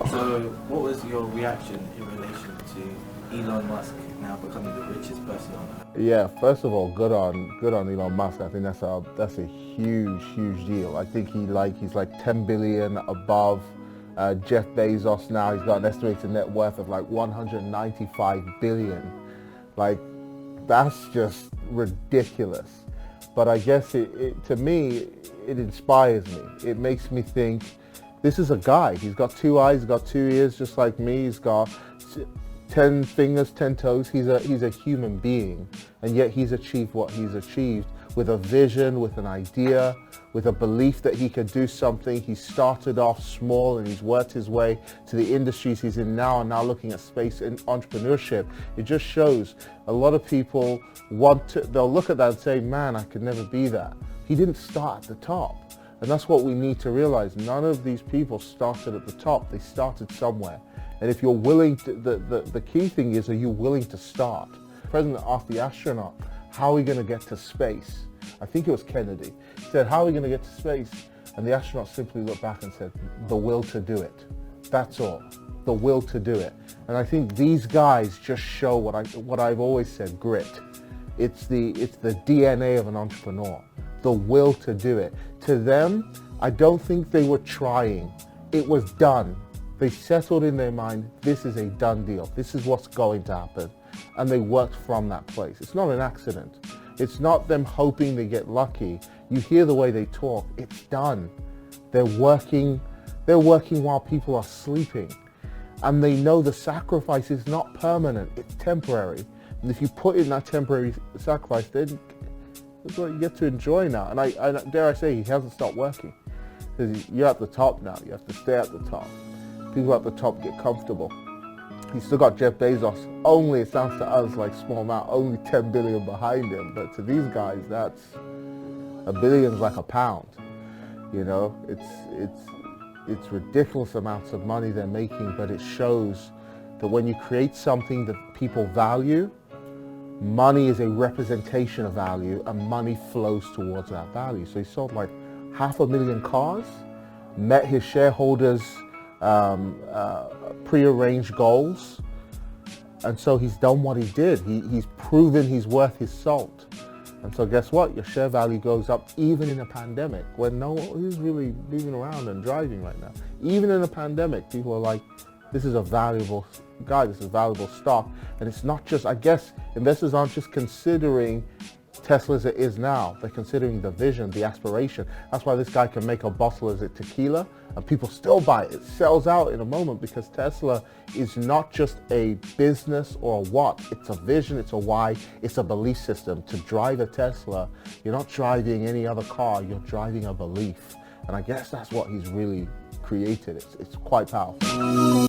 So, what was your reaction in relation to Elon Musk now becoming the richest person on earth? Yeah, first of all, good on Elon Musk. I think that's a huge deal. I think he's like 10 billion above Jeff Bezos now. He's got an estimated net worth of like 195 billion. Like, that's just ridiculous. But I guess to me, it inspires me. It makes me think, this is a guy. He's got 2 eyes, he's got 2 ears, just like me. He's got 10 fingers, 10 toes. He's a human being, and yet he's achieved what he's achieved with a vision, with an idea, with a belief that he could do something. He started off small and he's worked his way to the industries he's in now, and now looking at space and entrepreneurship. It just shows a lot of people they'll look at that and say, man, I could never be that. He didn't start at the top. And that's what we need to realize. None of these people started at the top. They started somewhere. And if you're willing to, the key thing is, are you willing to start? The president asked the astronaut, how are we going to get to space? I think it was Kennedy. He said, how are we going to get to space? And the astronaut simply looked back and said, the will to do it. That's all. The will to do it. And I think these guys just show what I've always said, grit. It's the DNA of an entrepreneur. The will to do it. To them, I don't think they were trying. It was done. They settled in their mind, this is a done deal. This is what's going to happen. And they worked from that place. It's not an accident. It's not them hoping they get lucky. You hear the way they talk, it's done. They're working while people are sleeping. And they know the sacrifice is not permanent, it's temporary. And if you put in that temporary sacrifice, then that's what you get to enjoy now. And I dare I say, he hasn't stopped working. Because you're at the top now, you have to stay at the top. People at the top get comfortable. He's still got Jeff Bezos. Only, it sounds to us like small amount, only 10 billion behind him. But to these guys, that's a billion's like a pound. You know, it's ridiculous amounts of money they're making, but it shows that when you create something that people value, money is a representation of value, and money flows towards that value. So he sold like 500,000 cars, met his shareholders' prearranged goals, and so he's done what he did. He's proven he's worth his salt. And so guess what? Your share value goes up even in a pandemic, when no one is really moving around and driving right now. Even in a pandemic, people are like, this is a valuable guy, this is valuable stock. And it's not just, I guess, investors aren't just considering Tesla as it is now. They're considering the vision, the aspiration. That's why this guy can make a bottle of tequila and people still buy it. It sells out in a moment because Tesla is not just a business or a what. It's a vision, it's a why, it's a belief system. To drive a Tesla, you're not driving any other car, you're driving a belief. And I guess that's what he's really created. It's quite powerful.